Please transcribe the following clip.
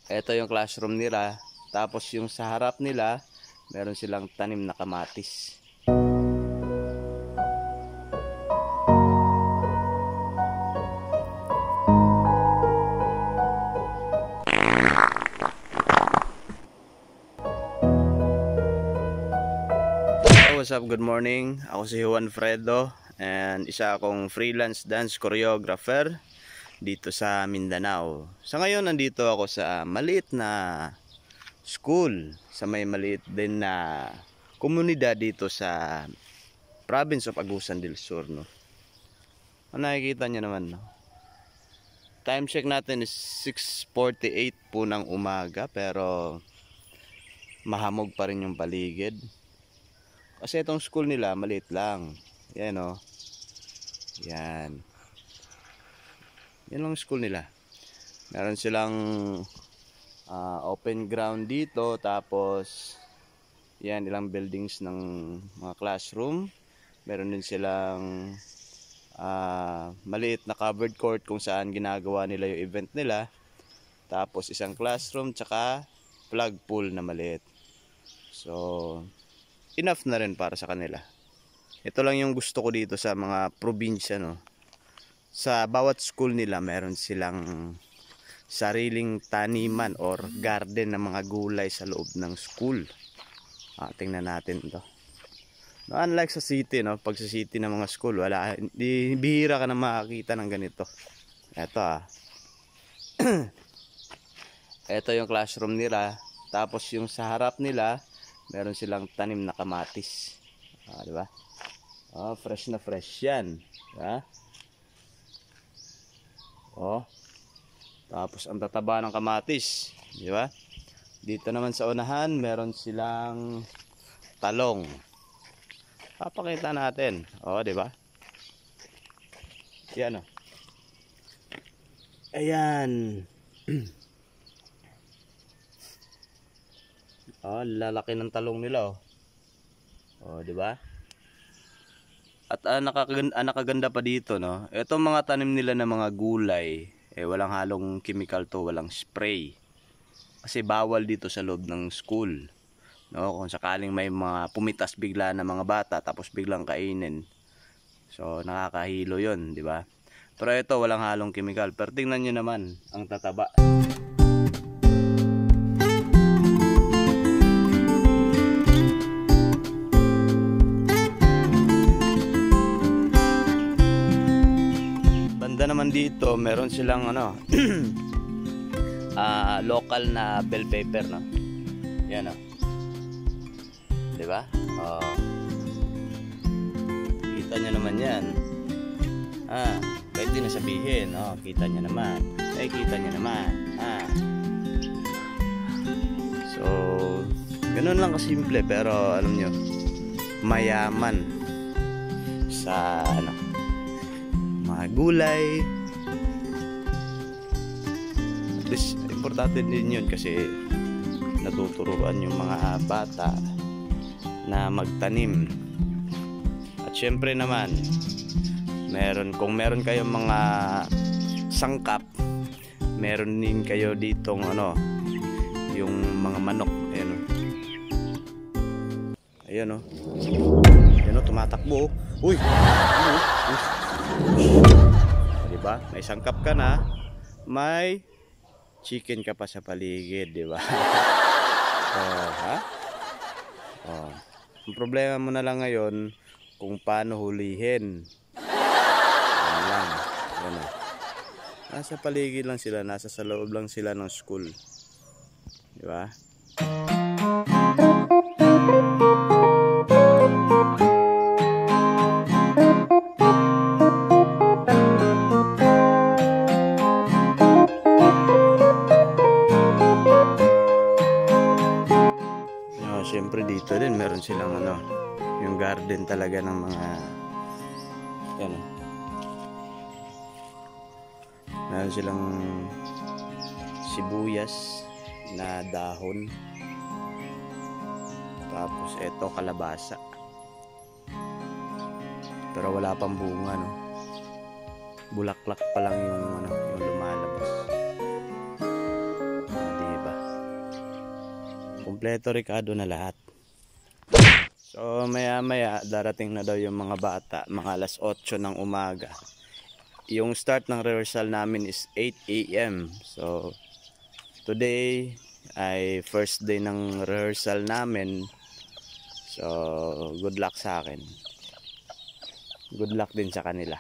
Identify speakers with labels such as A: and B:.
A: Ito yung classroom nila. Tapos yung sa harap nila, meron silang tanim na kamatis. What's up? Good morning. Ako si Juan Fredo and isa akong freelance dance choreographer dito sa Mindanao. Sa ngayon nandito ako sa maliit na school, sa may maliit din na komunidad dito sa province of Agusan del Sur, no. Kung nakikita nyo naman, no. Time check natin is 6:48 po ng umaga, pero mahamog pa rin yung paligid. Kasi itong school nila maliit lang. Yan, oh. Yan. Yan lang school nila. Meron silang open ground dito. Tapos yan, ilang buildings ng mga classroom. Meron din silang maliit na covered court kung saan ginagawa nila yung event nila. Tapos isang classroom tsaka flag pool na maliit. So enough na rin para sa kanila. Ito lang yung gusto ko dito sa mga probinsya, no. Sa bawat school nila meron silang sariling taniman or garden ng mga gulay sa loob ng school. Tingnan natin to. No, unlike sa city, no, pag sa city ng mga school, wala, bihira ka na makakita ng ganito. Ito Ito yung classroom nila. Tapos yung sa harap nila, meron silang tanim na kamatis. Di ba? Fresh na fresh yan. Diba? Tapos ang tataba ng kamatis. Di ba? Dito naman sa unahan, meron silang talong. Papakita natin. Di ba? Yan, oh. Ayan. Lalaki ng talong nila, oh. Di ba? At nakaganda pa dito, no. Etong mga tanim nila ng mga gulay, walang halong chemical to, walang spray. Kasi bawal dito sa loob ng school, no. Kung sakaling may mga pumitas bigla na mga bata tapos biglang kainin. So nakakahilo 'yon, di ba? Pero ito walang halong chemical. Pero tingnan niyo naman ang tataba. Naman dito meron silang local na bell pepper, no. Yan, oh. 'Di ba? Kita nyo naman 'yan. Kahit di na sabihin, kita nyo naman. Kita nyo naman. So, ganoon lang kasimple, pero alam nyo, mayaman sa mga gulay. At least importante din yun kasi natuturuan yung mga bata na magtanim. At syempre naman kung meron kayong mga sangkap, meron din kayo ditong yung mga manok. Ayan, tumatakbo. Uy! Diba? May sangkap ka na, may chicken ka pa sa paligid, diba? Ang problema mo na lang ngayon kung paano hulihin. Yan lang. Nasa paligid lang sila, nasa sa loob lang sila ng school, diba? Siyempre dito din meron silang yung garden talaga ng mga meron silang sibuyas na dahon, tapos eto kalabasa, pero wala pang bunga, no. Bulaklak pa lang yung yung lumalabas. Kumpleto Ricardo na lahat. So maya maya darating na daw yung mga bata, mga alas 8 ng umaga. Yung start ng rehearsal namin is 8 AM. So today ay first day ng rehearsal namin. So good luck sa akin. Good luck din sa kanila.